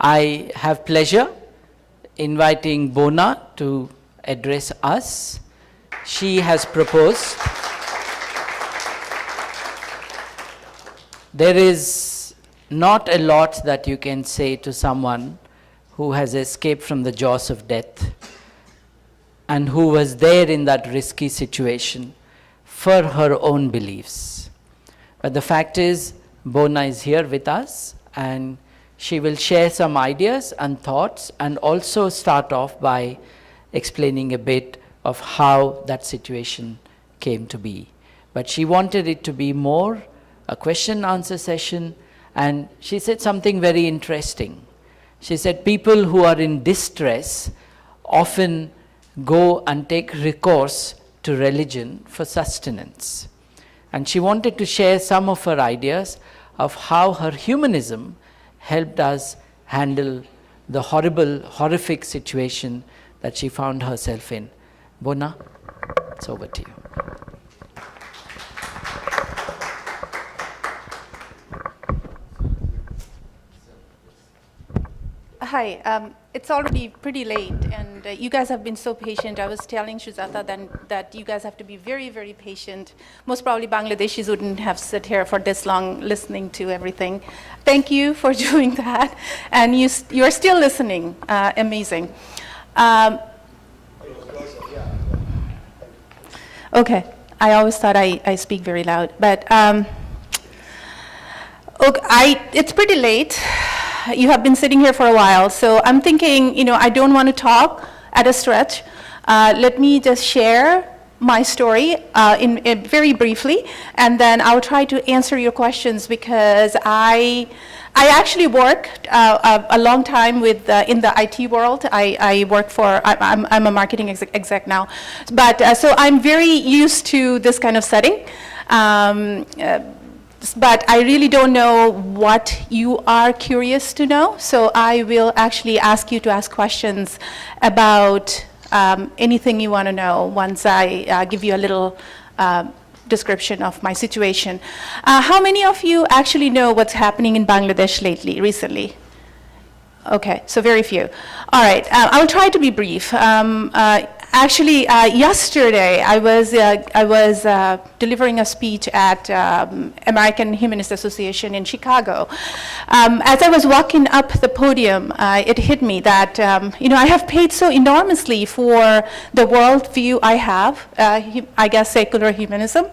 I have pleasure inviting Bona to address us. She has proposed. There is not a lot that you can say to someone who has escaped from the jaws of death and who was there in that risky situation for her own beliefs. But the fact is, Bona is here with us, and she will share some ideas and thoughts, and also start off by explaining a bit of how that situation came to be. But she wanted it to be more a question-answer session, and she said something very interesting. She said people who are in distress often go and take recourse to religion for sustenance. And she wanted to share some of her ideas of how her humanism helped us handle the horrible, horrific situation that she found herself in. Bona, it's over to you. Hi, it's already pretty late, and you guys have been so patient. I was telling Shuzata that you guys have to be very, very patient. Most probably Bangladeshis wouldn't have sit here for this long listening to everything. Thank you for doing that, and you're still listening. Amazing. Okay, I always thought I speak very loud, but okay, it's pretty late. You have been sitting here for a while, so I'm thinking, I don't want to talk at a stretch. Let me just share my story very briefly, and then I'll try to answer your questions, because I actually worked a long time in the IT world. I work I'm a marketing exec now, but so I'm very used to this kind of setting. But I really don't know what you are curious to know, so I will actually ask you to ask questions about anything you want to know once I give you a little description of my situation. How many of you actually know what's happening in Bangladesh recently? Okay, so very few. All right, I'll try to be brief. Actually, yesterday I was delivering a speech at American Humanist Association in Chicago. As I was walking up the podium, it hit me that I have paid so enormously for the worldview I have, I guess secular humanism,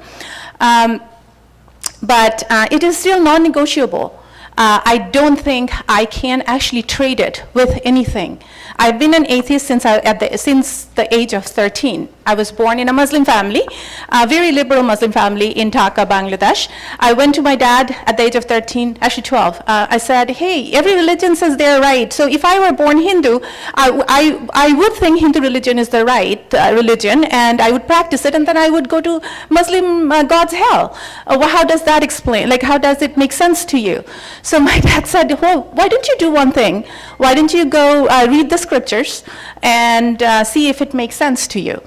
but it is still non-negotiable. I don't think I can actually trade it with anything. I've been an atheist since the age of 13. I was born in a Muslim family, a very liberal Muslim family in Dhaka, Bangladesh. I went to my dad at the age of 13, actually 12. I said, hey, every religion says they're right. So if I were born Hindu, I would think Hindu religion is the right religion, and I would practice it, and then I would go to Muslim God's hell. Well, how does that explain? Like, how does it make sense to you? So my dad said, well, why don't you do one thing? Why don't you go read the scriptures and see if it makes sense to you?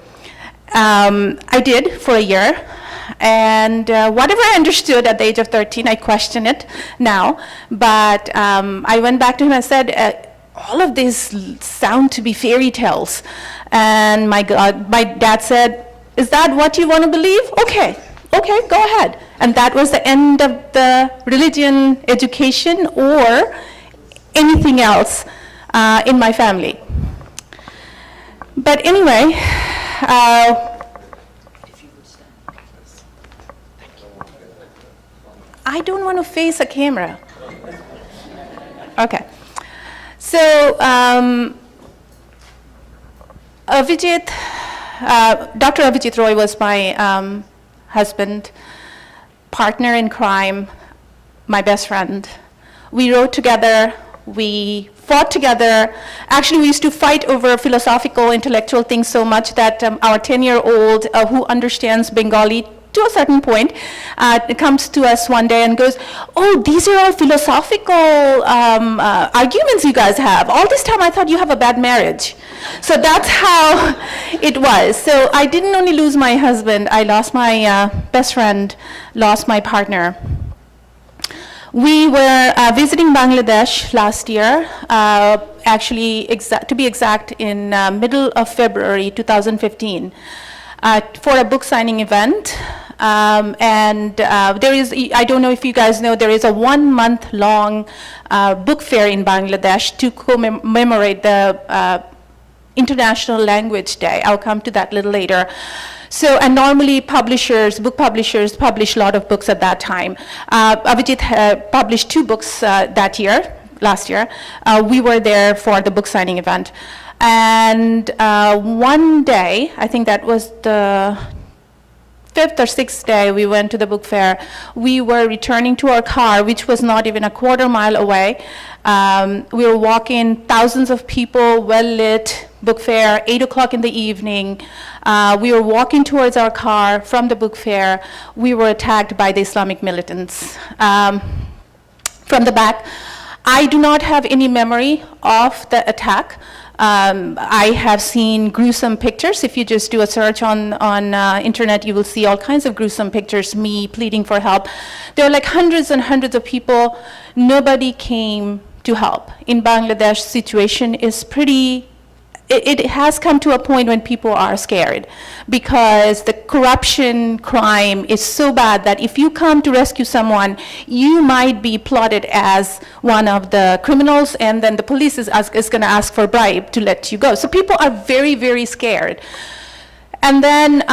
I did for a year, and whatever I understood at the age of 13, I question it now, but I went back to him and said, all of these sound to be fairy tales. And my dad said, is that what you want to believe? Okay, go ahead. And that was the end of the religion education or anything else in my family. But anyway, I don't want to face a camera. Okay. So Dr. Avijit Roy was my husband, partner in crime, my best friend. We wrote together, we fought together. Actually, we used to fight over philosophical, intellectual things so much that our 10-year-old who understands Bengali to a certain point, comes to us one day and goes, oh, these are all philosophical arguments you guys have. All this time I thought you have a bad marriage. So that's how it was. So I didn't only lose my husband, I lost my best friend, lost my partner. We were visiting Bangladesh last year, actually, to be exact, in middle of February 2015, for a book signing event. There is, I don't know if you guys know, there is a 1 month long book fair in Bangladesh to commemorate the International Language Day. I'll come to that a little later. So, and normally book publishers publish a lot of books at that time. Abhijit published 2 books last year. We were there for the book signing event. And one day, I think that was the 5th or 6th day we went to the book fair, we were returning to our car, which was not even a quarter mile away. We were walking, thousands of people, well-lit, book fair, 8 o'clock in the evening. We were walking towards our car from the book fair. We were attacked by the Islamic militants from the back. I do not have any memory of the attack. I have seen gruesome pictures. If you just do a search on internet, you will see all kinds of gruesome pictures, me pleading for help. There were like hundreds and hundreds of people. Nobody came to help. In Bangladesh, situation is pretty, it has come to a point when people are scared because the corruption, crime is so bad that if you come to rescue someone, you might be plotted as one of the criminals, and then the police is going to ask for a bribe to let you go. So people are very, very scared. And then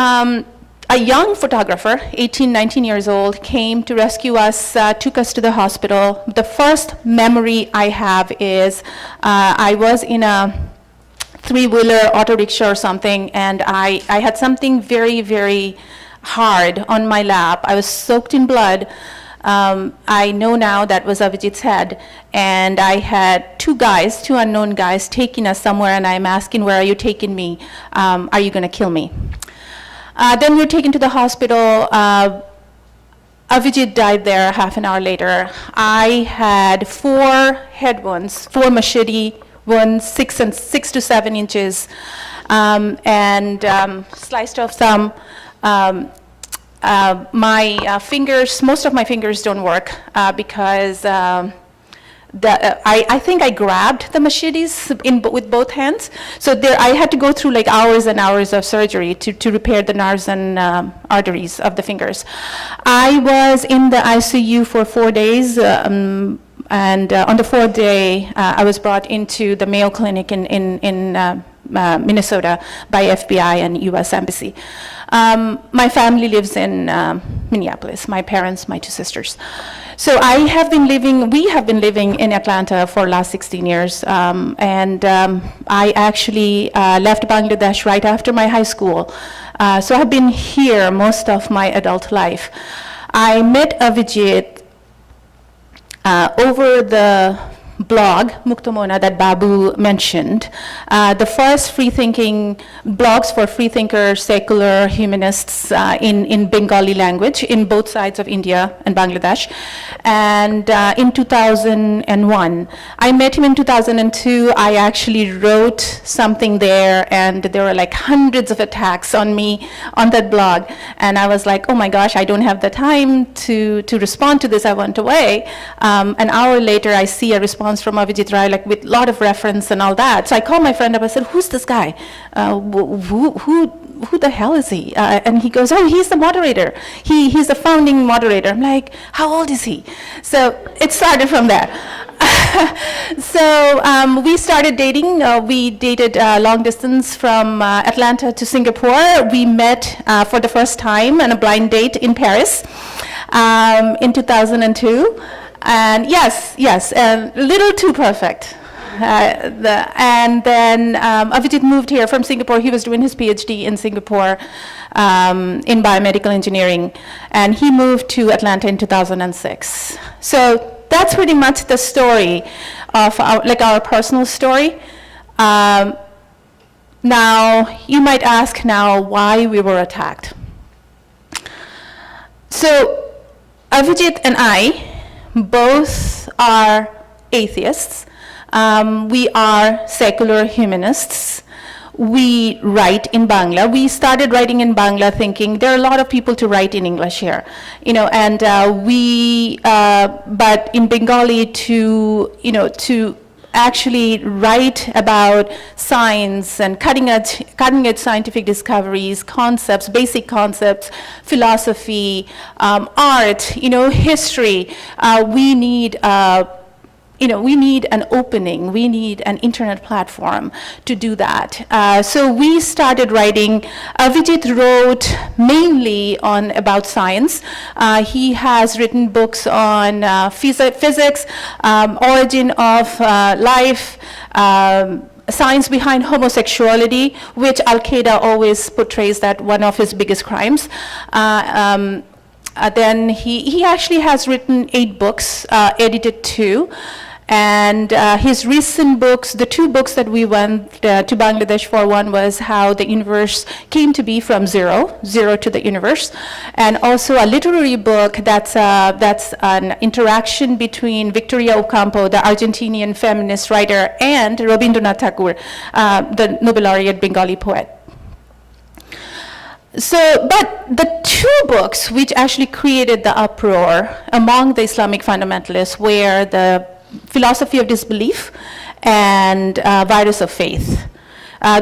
a young photographer, 18, 19 years old, came to rescue us, took us to the hospital. The first memory I have is I was in a 3-wheeler auto rickshaw or something, and I had something very, very hard on my lap. I was soaked in blood. I know now that was Abhijit's head, and I had 2 unknown guys taking us somewhere, and I'm asking, where are you taking me? Are you going to kill me? Then we were taken to the hospital. Abhijit died there half an hour later. I had 4 head wounds, 4 machete wounds, 6 to 7 inches, and sliced off thumb. My fingers, most of my fingers don't work because I think I grabbed the machetes with both hands. So I had to go through like hours and hours of surgery to repair the nerves and arteries of the fingers. I was in the ICU for 4 days. And on the 4th day, I was brought into the Mayo Clinic in Minnesota by FBI and US Embassy. My family lives in Minneapolis, my parents, my 2 sisters. So we have been living in Atlanta for the last 16 years. I actually left Bangladesh right after my high school. So I've been here most of my adult life. I met Abhijit over the blog, Muktamona, that Babu mentioned. The first free-thinking blogs for free-thinkers, secular humanists in Bengali language in both sides of India and Bangladesh. And in 2001, I met him in 2002. I actually wrote something there, and there were like hundreds of attacks on me on that blog. And I was like, oh my gosh, I don't have the time to respond to this. I went away. An hour later, I see a response from Abhijit Rai, like with a lot of reference and all that. So I called my friend up. I said, "Who's this guy? Who the hell is he?" And he goes, "Oh, he's the moderator. He's the founding moderator." I'm like, "How old is he?" So it started from there. So we started dating. We dated long distance from Atlanta to Singapore. We met for the first time on a blind date in Paris in 2002. And yes, a little too perfect. And then Abhijit moved here from Singapore. He was doing his PhD in Singapore in biomedical engineering, and he moved to Atlanta in 2006. So that's pretty much the story of our personal story. Now, you might ask now why we were attacked. So Abhijit and I both are atheists. We are secular humanists. we write in Bangla. We started writing in Bangla thinking there are a lot of people to write in English here, and but in Bengali to actually write about science and cutting edge scientific discoveries, concepts, basic concepts, philosophy, art, history. We need we need an opening, we need an internet platform to do that. So we started writing. Vijit wrote mainly about science. He has written books on physics, origin of life, science behind homosexuality, which Al-Qaeda always portrays that one of his biggest crimes. Then he actually has written 8 books, edited 2. And his recent books, the 2 books that we went to Bangladesh for, one was How the Universe Came to Be from Zero to the Universe, and also a literary book that's an interaction between Victoria Ocampo, the Argentinian feminist writer, and Rabindranath Tagore, the Nobel laureate Bengali poet. So, but the 2 books which actually created the uproar among the Islamic fundamentalists were the Philosophy of Disbelief and Virus of Faith.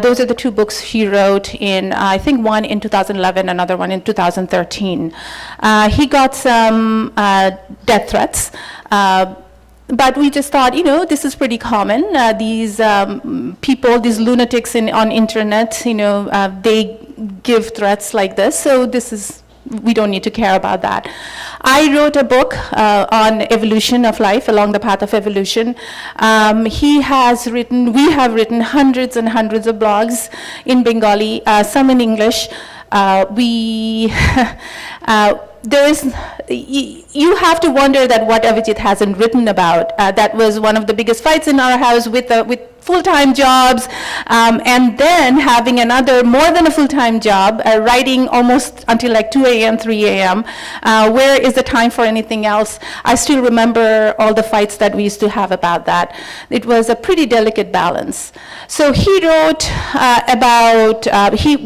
Those are the 2 books he wrote in, I think one in 2011, another one in 2013. He got some death threats, but we just thought, this is pretty common. These people, these lunatics on internet, they give threats like this, so we don't need to care about that. I wrote a book on evolution of life, along the path of evolution. We have written hundreds and hundreds of blogs in Bengali, some in English. You have to wonder that what Avijit hasn't written about. That was one of the biggest fights in our house with full-time jobs, and then having another more than a full-time job, writing almost until like 2 a.m., 3 a.m. Where is the time for anything else? I still remember all the fights that we used to have about that. It was a pretty delicate balance. So he wrote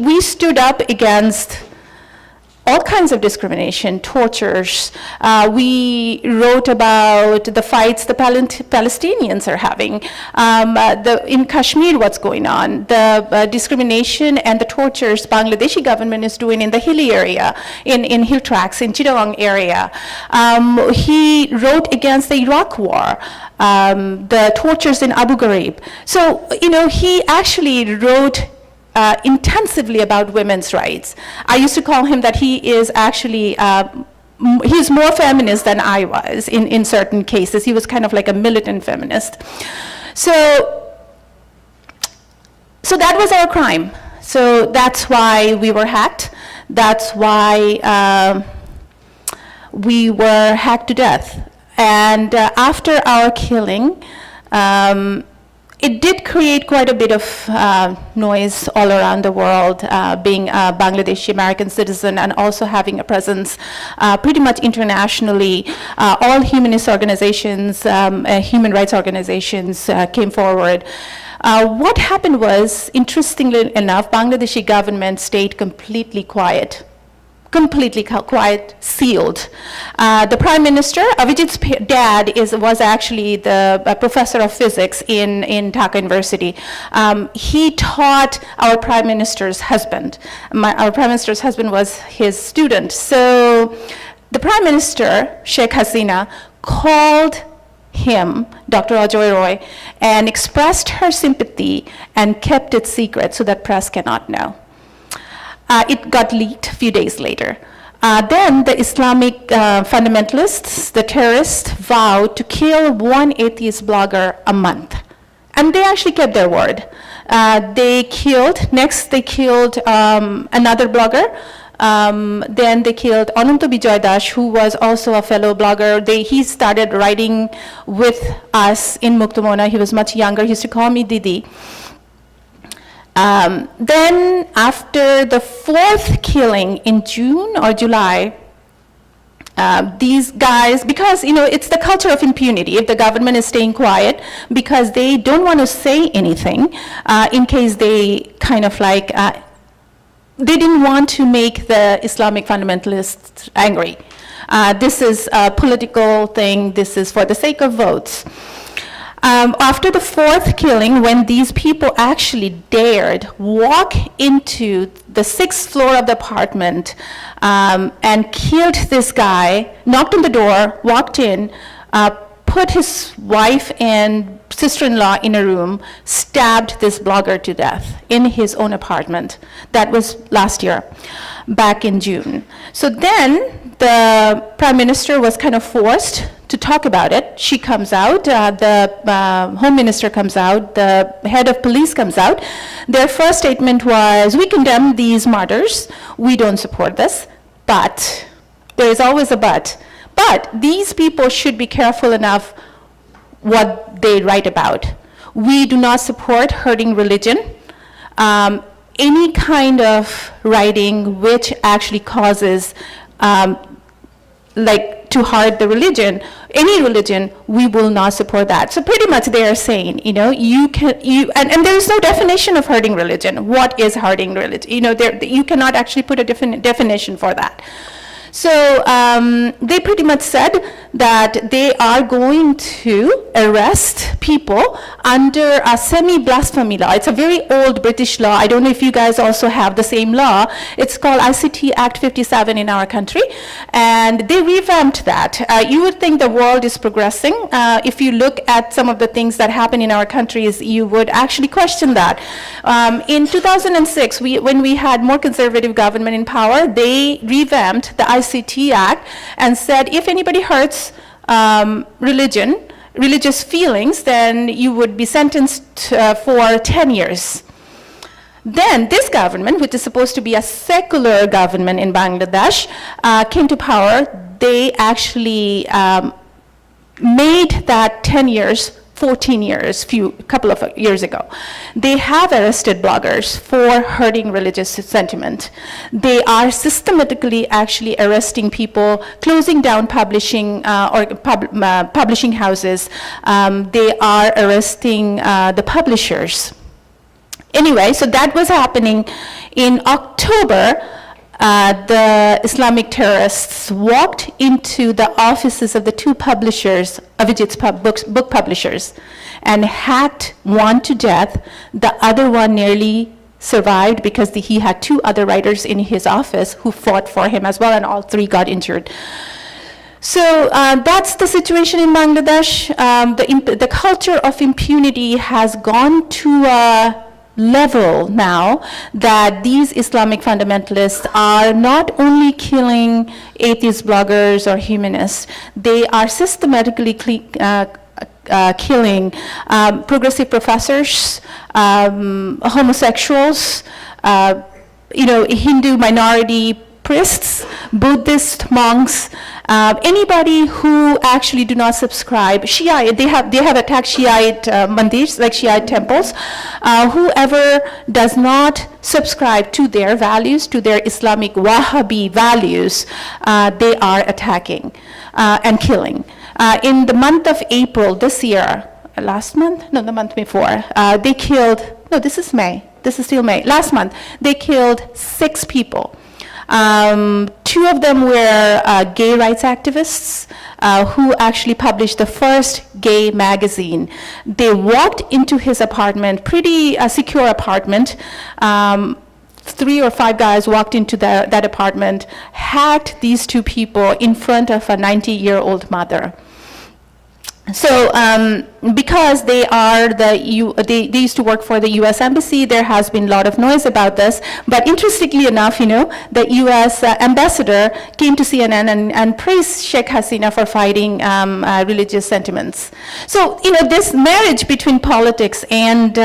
we stood up against all kinds of discrimination, tortures. We wrote about the fights the Palestinians are having, in Kashmir, what's going on, the discrimination and the tortures Bangladeshi government is doing in the hilly area, in hill tracts, in Chittagong area. He wrote against the Iraq war, the tortures in Abu Ghraib. So, he actually wrote intensively about women's rights. I used to call him that he is actually, he's more feminist than I was in certain cases. He was kind of like a militant feminist. So that was our crime. So that's why we were hacked. That's why we were hacked to death. And after our killing, it did create quite a bit of noise all around the world, being a Bangladeshi-American citizen and also having a presence pretty much internationally. All humanist organizations, human rights organizations came forward. What happened was, interestingly enough, Bangladeshi government stayed completely quiet, sealed. The Prime Minister, Avijit's dad, was actually the professor of physics in Dhaka University. He taught our Prime Minister's husband. Our Prime Minister's husband was his student. So the Prime Minister, Sheikh Hasina, called him, Dr. Ajoy Roy, and expressed her sympathy and kept it secret so that press cannot know. It got leaked a few days later. Then the Islamic fundamentalists, the terrorists, vowed to kill one atheist blogger a month. And they actually kept their word. They killed another blogger. Then they killed Ananta Bijoy Das, who was also a fellow blogger. He started writing with us in Muktamona. He was much younger. He used to call me Didi. Then after the 4th killing in June or July, These guys, because it's the culture of impunity. If the government is staying quiet because they don't want to say anything, in case they kind of like, they didn't want to make the Islamic fundamentalists angry. This is a political thing. This is for the sake of votes. After the fourth killing, when these people actually dared walk into the 6th floor of the apartment and killed this guy, knocked on the door, walked in, put his wife and sister-in-law in a room, stabbed this blogger to death in his own apartment. That was last year, back in June. So then the Prime Minister was kind of forced to talk about it. She comes out, the Home Minister comes out, the head of police comes out. Their first statement was, we condemn these murders, we don't support this, but, there is always a but these people should be careful enough what they write about. We do not support hurting religion. Any kind of writing which actually causes like to hurt the religion, any religion, we will not support that. So pretty much they are saying, and there is no definition of hurting religion. What is hurting religion? You cannot actually put a definition for that. So they pretty much said that they are going to arrest people under a semi-blasphemy law. It's a very old British law. I don't know if you guys also have the same law. It's called ICT Act 57 in our country. And they revamped that. You would think the world is progressing. If you look at some of the things that happen in our countries, you would actually question that. In 2006, when we had more conservative government in power, they revamped the ICT Act and said if anybody hurts religious feelings, then you would be sentenced for 10 years. Then this government, which is supposed to be a secular government in Bangladesh, came to power. They actually made that 10 years 14 years, couple of years ago. They have arrested bloggers for hurting religious sentiment. They are systematically actually arresting people, closing down publishing publishing houses. They are arresting the publishers. Anyway, so that was happening in October. The Islamic terrorists walked into the offices of the two publishers, Avijit's book publishers, and hacked one to death. The other one nearly survived because he had two other writers in his office who fought for him as well, and all three got injured. So that's the situation in Bangladesh. The culture of impunity has gone to a level now that these Islamic fundamentalists are not only killing atheist bloggers or humanists, they are systematically killing progressive professors, homosexuals, Hindu minority priests, Buddhist monks, anybody who actually do not subscribe. Shiite, they have attacked Shiite mandirs, like Shiite temples. Whoever does not subscribe to their values, to their Islamic Wahhabi values, they are attacking and killing. In the month of April this year, last month? No, the month before, they killed, no, this is May. This is still May. Last month, they killed 6 people. 2 of them were gay rights activists who actually published the first gay magazine. They walked into his apartment, pretty secure apartment. 3 or 5 guys walked into that apartment, hacked these 2 people in front of a 90-year-old mother. So because they are they used to work for the U.S. Embassy, there has been a lot of noise about this. But interestingly enough, the U.S. ambassador came to CNN and praised Sheikh Hasina for fighting religious sentiments. So this marriage between politics and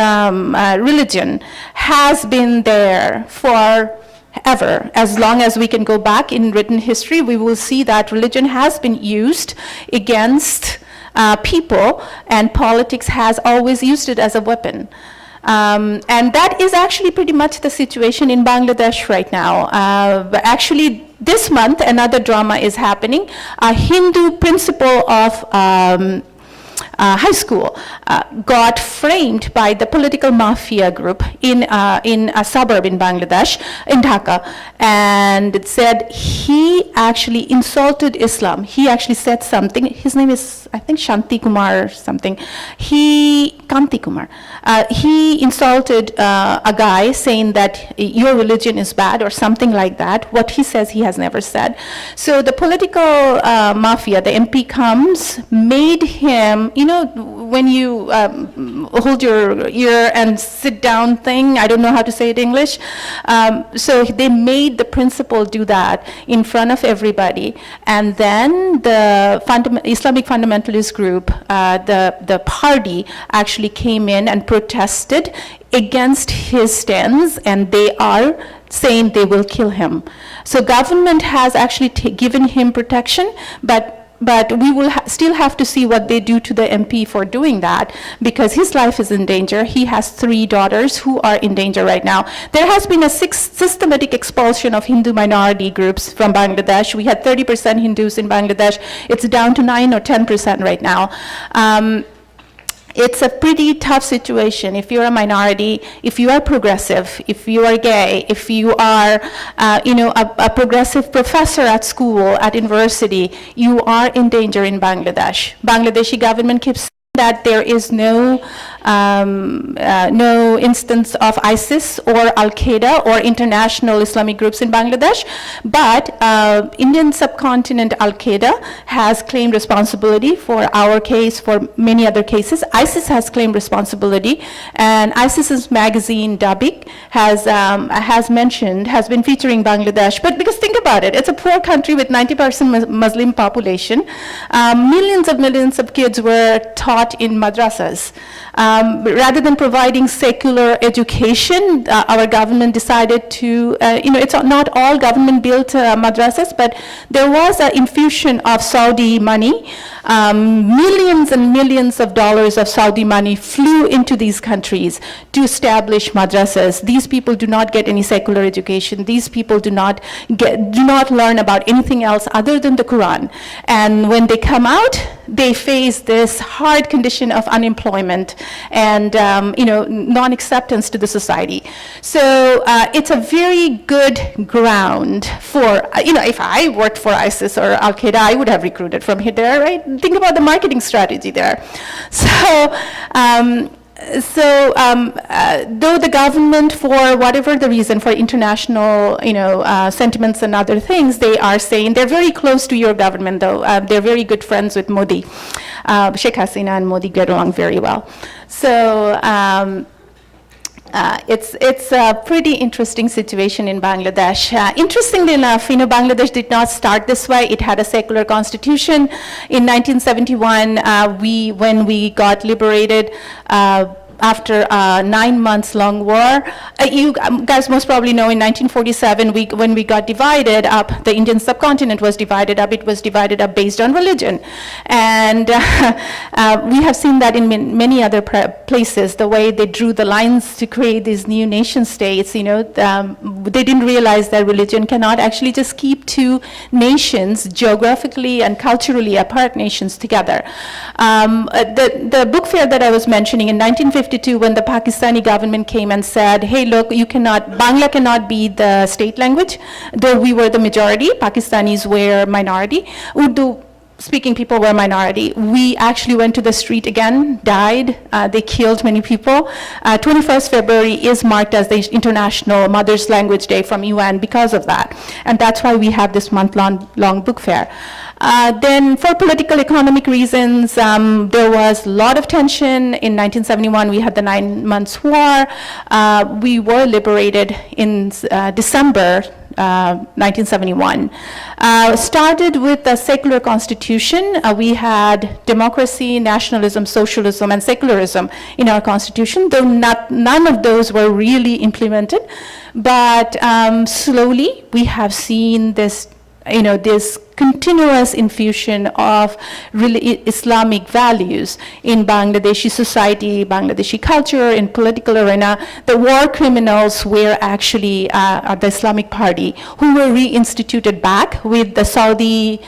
religion has been there for ever. As long as we can go back in written history, we will see that religion has been used against people, and politics has always used it as a weapon. And that is actually pretty much the situation in Bangladesh right now. But actually, this month, another drama is happening. A Hindu principal of high school got framed by the political mafia group in a suburb in Bangladesh, in Dhaka, and it said he actually insulted Islam. He actually said something. His name is, I think, Shanti Kumar or something. Kanti Kumar. He insulted a guy saying that your religion is bad or something like that. What he says he has never said. So the political mafia, the MP comes, made him, you know, when you hold your ear and sit down thing, I don't know how to say it in English. So they made the principal do that in front of everybody. And then the Islamic fundamentalist group, the party, actually came in and protested against his stance, and they are saying they will kill him. So government has actually given him protection, but we will still have to see what they do to the MP for doing that, because his life is in danger. He has 3 daughters who are in danger right now. There has been a systematic expulsion of Hindu minority groups from Bangladesh. We had 30% Hindus in Bangladesh. It's down to 9 or 10% right now. It's a pretty tough situation if you're a minority, if you are progressive, if you are gay, if you are, a progressive professor at school, at university, you are in danger in Bangladesh. Bangladeshi government keeps saying that there is no instance of ISIS or Al-Qaeda or international Islamic groups in Bangladesh, but Indian subcontinent Al-Qaeda has claimed responsibility for our case, for many other cases. ISIS has claimed responsibility, and ISIS's magazine Dabik has been featuring Bangladesh. But because think about it, it's a poor country with 90% Muslim population. Millions of kids were taught in madrasas. Rather than providing secular education, our government decided to, it's not all government-built madrasas, but there was an infusion of Saudi money. Millions and millions of dollars of Saudi money flew into these countries to establish madrasas. These people do not get any secular education. These people do not learn about anything else other than the Quran. And when they come out, they face this hard condition of unemployment and non-acceptance to the society. So it's a very good ground for, if I worked for ISIS or Al-Qaeda, I would have recruited from here, right? Think about the marketing strategy there. So though the government, for whatever the reason, for international, sentiments and other things, they are saying they're very close to your government, though. They're very good friends with Modi. Sheikh Hasina and Modi get along very well. So it's a pretty interesting situation in Bangladesh. Interestingly enough, Bangladesh did not start this way. It had a secular constitution. In 1971, when we got liberated, after a 9 months long war. You guys most probably know in 1947, when we got divided up, the Indian subcontinent was divided up. It was divided up based on religion. And we have seen that in many other places, the way they drew the lines to create these new nation states. They didn't realize that religion cannot actually just keep 2 nations, geographically and culturally apart nations, together. The book fair that I was mentioning in 1952, when the Pakistani government came and said, hey, look, Bangla cannot be the state language, though we were the majority, Pakistanis were minority, Urdu speaking people were minority. We actually went to the street again, died. They killed many people. 21st February is marked as the International Mother's Language Day from UN because of that. And that's why we have this month-long book fair. Then for political economic reasons, there was a lot of tension. In 1971, we had the 9 months war. We were liberated in December 1971. Started with a secular constitution. We had democracy, nationalism, socialism, and secularism in our constitution, though none of those were really implemented. But slowly, we have seen this continuous infusion of really Islamic values in Bangladeshi society, Bangladeshi culture, in political arena. The war criminals were actually the Islamic Party, who were reinstituted back with the Saudi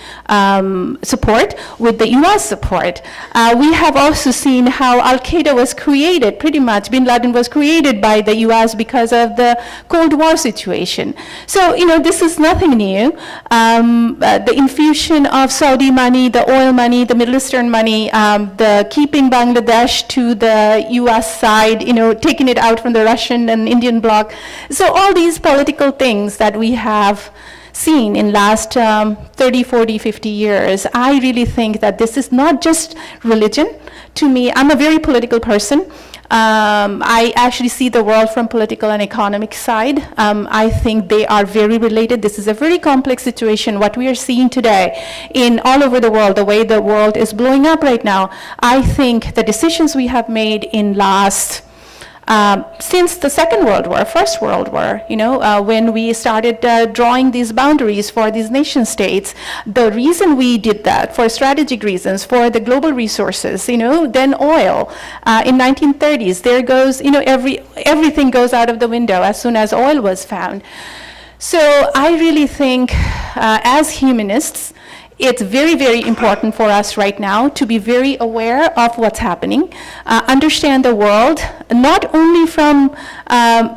support, with the US support. We have also seen how Al-Qaeda was created, pretty much. Bin Laden was created by the US because of the Cold War situation. So, this is nothing new. The infusion of Saudi money, the oil money, the Middle Eastern money, the keeping Bangladesh to the US side, taking it out from the Russian and Indian bloc. So all these political things that we have seen in last 30, 40, 50 years, I really think that this is not just religion. To me, I'm a very political person. I actually see the world from political and economic side. I think they are very related. This is a very complex situation. What we are seeing today in all over the world, the way the world is blowing up right now, I think the decisions we have made in last since the Second World War, First World War, when we started drawing these boundaries for these nation states, the reason we did that for strategic reasons, for the global resources, then oil. In 1930s, there goes, everything goes out of the window as soon as oil was found. So I really think as humanists, it's very, very important for us right now to be very aware of what's happening, understand the world, not only from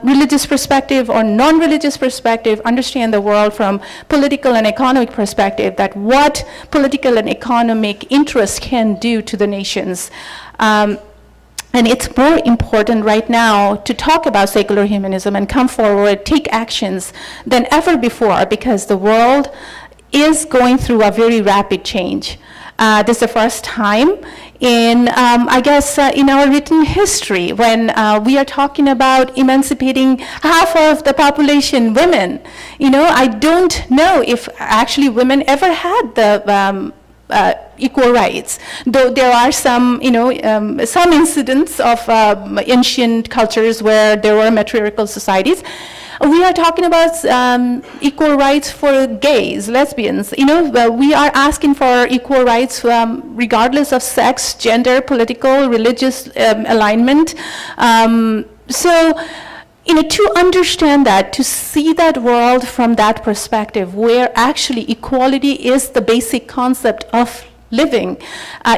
religious perspective or non-religious perspective, understand the world from political and economic perspective, that what political and economic interests can do to the nations. And it's more important right now to talk about secular humanism and come forward, take actions than ever before, because the world is going through a very rapid change. This is the first time in, I guess, in our written history when we are talking about emancipating half of the population, women. I don't know if actually women ever had the equal rights, though there are some, some incidents of ancient cultures where there were matriarchal societies. We are talking about equal rights for gays, lesbians. We are asking for equal rights regardless of sex, gender, political, religious alignment. So, to understand that, to see that world from that perspective, where actually equality is the basic concept of living,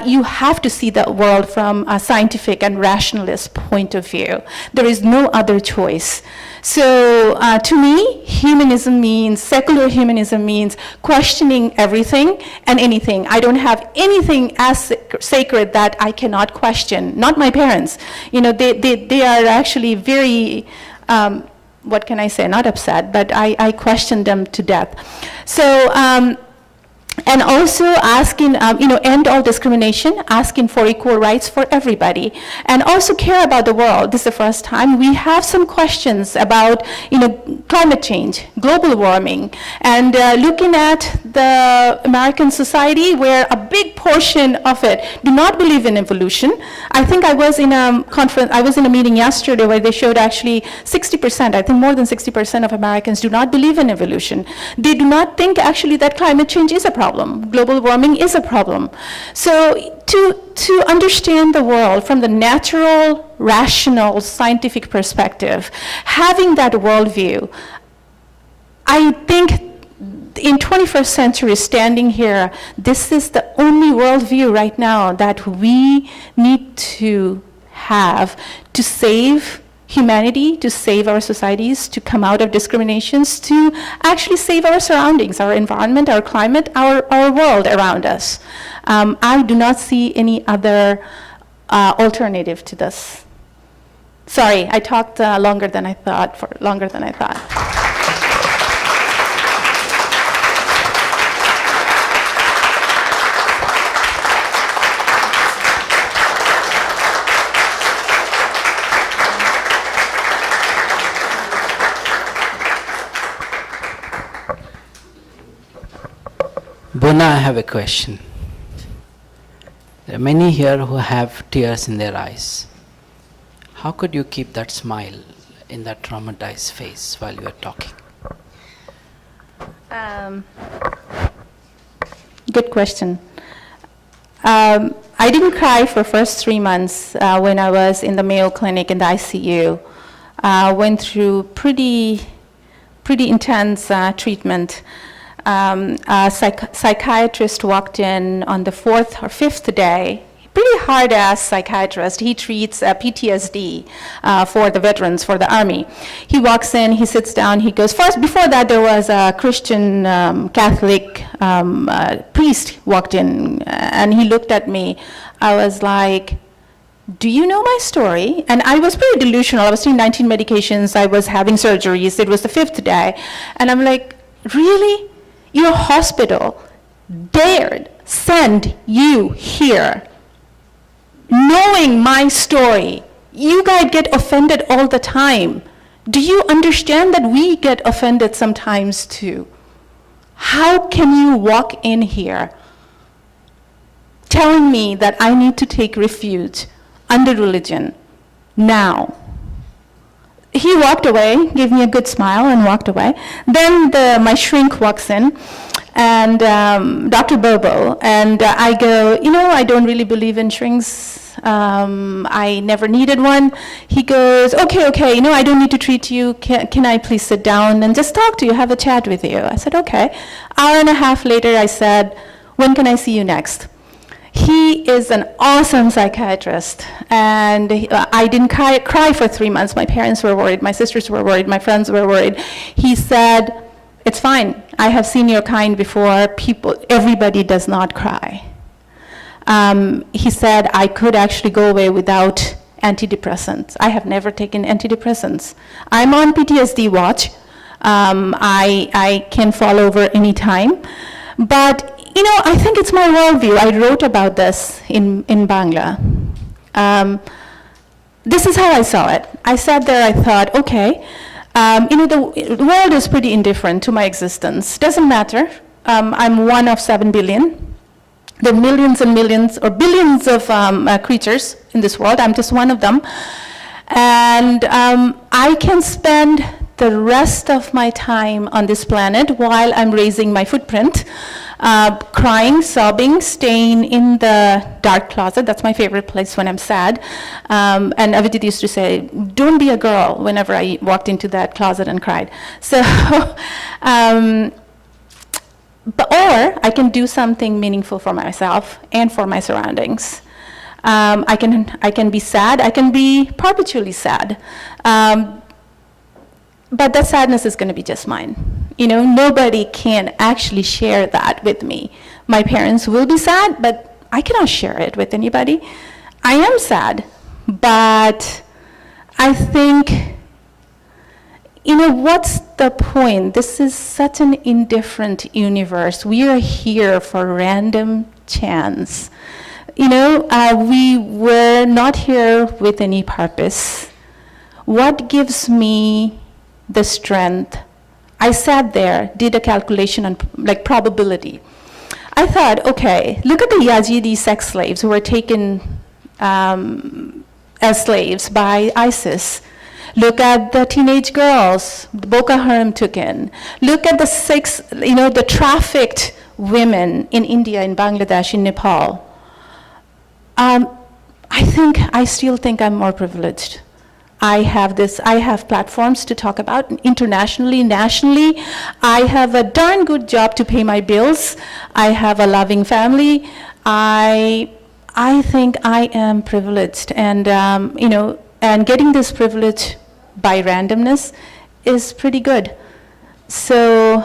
you have to see the world from a scientific and rationalist point of view. There is no other choice. So to me, humanism means, secular humanism means questioning everything and anything. I don't have anything as sacred that I cannot question. Not my parents. They are actually very, what can I say, not upset, but I question them to death. So, and also asking, end all discrimination, asking for equal rights for everybody, and also care about the world. This is the first time we have some questions about, climate change, global warming, and looking at the American society, where a big portion of it do not believe in evolution. I think I was in a conference, I was in a meeting yesterday where they showed actually 60%, I think more than 60% of Americans do not believe in evolution. They do not think actually that climate change is a problem. Global warming is a problem. So to understand the world from the natural, rational, scientific perspective, having that worldview, I think in 21st century, standing here, this is the only worldview right now that we need to have to save humanity, to save our societies, to come out of discriminations, to actually save our surroundings, our environment, our climate, our world around us. I do not see any other alternative to this. Sorry, I talked longer than I thought. Bonya, I have a question. There are many here who have tears in their eyes. How could you keep that smile in that traumatized face while you are talking? good question. I didn't cry for first 3 months when I was in the Mayo Clinic in the ICU. Went through pretty intense treatment. A psychiatrist walked in on the 4th or 5th day. Pretty hard-ass psychiatrist. He treats PTSD for the veterans, for the Army. He walks in, he sits down, he goes, first, before that, there was a Christian Catholic priest walked in, and he looked at me. I was like, do you know my story? And I was pretty delusional. I was taking 19 medications. I was having surgeries. It was the 5th day. And I'm like, really? Your hospital dared send you here knowing my story. You guys get offended all the time. Do you understand that we get offended sometimes too? How can you walk in here telling me that I need to take refuge under religion now? He walked away, gave me a good smile and walked away. Then my shrink walks in, and Dr. Bobo, and I go, I don't really believe in shrinks. I never needed one. He goes, okay, I don't need to treat you. Can I please sit down and just talk to you, have a chat with you? I said, okay. Hour and a half later, I said, when can I see you next? He is an awesome psychiatrist, and I didn't cry for 3 months. My parents were worried, my sisters were worried, my friends were worried. He said, it's fine. I have seen your kind before. Everybody does not cry. He said I could actually go away without antidepressants. I have never taken antidepressants. I'm on PTSD watch. I can fall over anytime. But I think it's my worldview. I wrote about this in Bangla. This is how I saw it. I sat there, I thought, okay, the world is pretty indifferent to my existence. Doesn't matter. I'm one of 7 billion. There are millions and millions or billions of creatures in this world. I'm just one of them. And I can spend the rest of my time on this planet while I'm raising my footprint, crying, sobbing, staying in the dark closet. That's my favorite place when I'm sad. And Avijit used to say, don't be a girl, whenever I walked into that closet and cried. So, or I can do something meaningful for myself and for my surroundings. I can be sad. I can be perpetually sad. But that sadness is going to be just mine. Nobody can actually share that with me. My parents will be sad, but I cannot share it with anybody. I am sad, but I think, what's the point? This is such an indifferent universe. We are here for random chance. We were not here with any purpose. What gives me the strength? I sat there, did a calculation on probability. I thought, okay, look at the Yazidi sex slaves who were taken as slaves by ISIS. Look at the teenage girls Boko Haram took in. Look at the trafficked women in India, in Bangladesh, in Nepal. I still think I'm more privileged. I have platforms to talk about internationally, nationally. I have a darn good job to pay my bills. I have a loving family. I think I am privileged, and and getting this privilege by randomness is pretty good. So,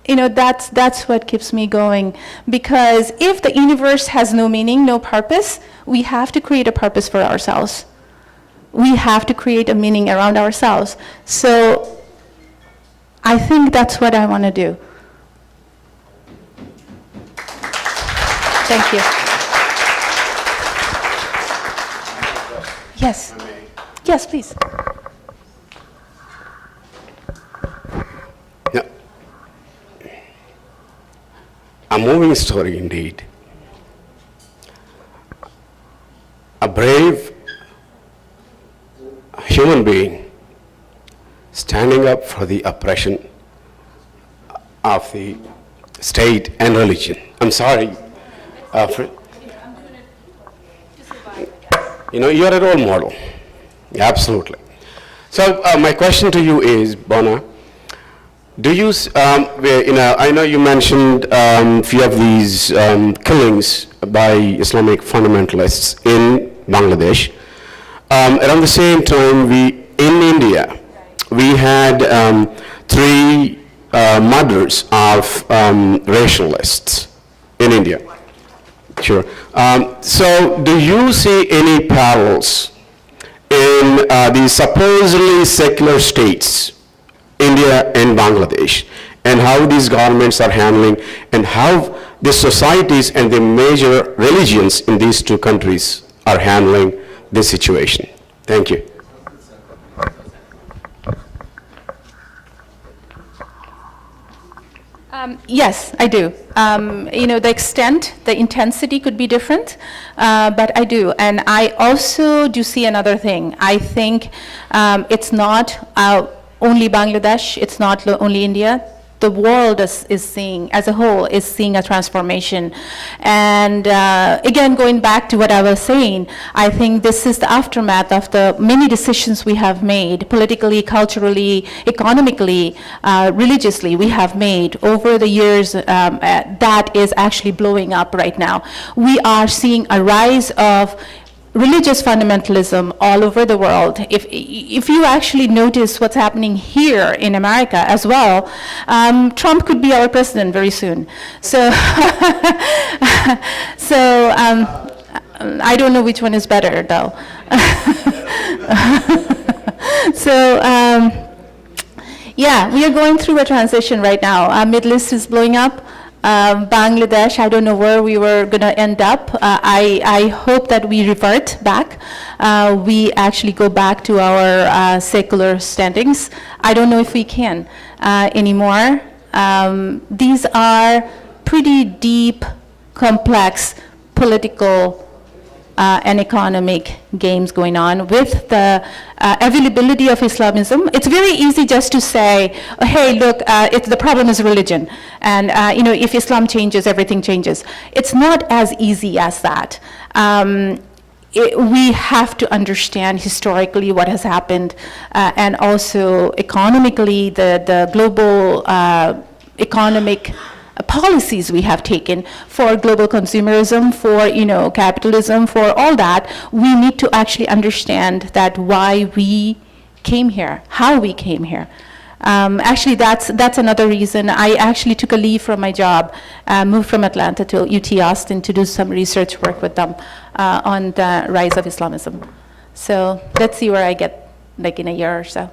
that's what keeps me going. Because if the universe has no meaning, no purpose, we have to create a purpose for ourselves. We have to create a meaning around ourselves. So I think that's what I want to do. Thank you. Yes. Yes, please. Yeah. A moving story indeed. A brave human being standing up for the oppression of the state, and religion. I'm sorry. You know, you're a role model. Absolutely. So my question to you is, Bonya, do you, I know you mentioned few of these killings by Islamic fundamentalists in Bangladesh. Around the same time, in India, we had 3 murders of racialists in India. Sure. So do you see any parallels in the supposedly secular states, India and Bangladesh, and how these governments are handling, and how the societies and the major religions in these 2 countries are handling this situation? Thank you. Yes, I do. You know, the extent, the intensity could be different, but I do. And I also do see another thing. I think it's not only Bangladesh, it's not only India. The world is seeing, as a whole, is seeing a transformation. And again, going back to what I was saying, I think this is the aftermath of the many decisions we have made, politically, culturally, economically, religiously, we have made over the years that is actually blowing up right now. We are seeing a rise of religious fundamentalism all over the world. If you actually notice what's happening here in America as well, Trump could be our president very soon. So, I don't know which one is better though. So, yeah, we are going through a transition right now. Middle East is blowing up. Bangladesh, I don't know where we were going to end up. I hope that we revert back. We actually go back to our secular standings. I don't know if we can anymore. These are pretty deep, complex political and economic games going on with the availability of Islamism. It's very easy just to say, oh, hey, look, the problem is religion. And you know, if Islam changes, everything changes. It's not as easy as that. We have to understand historically what has happened and also economically the global economic policies we have taken for global consumerism, for capitalism, for all that. We need to actually understand that why we came here, how we came here. Actually, that's another reason I actually took a leave from my job, moved from Atlanta to UT Austin to do some research work with them on the rise of Islamism. So let's see where I get, like in a year or so.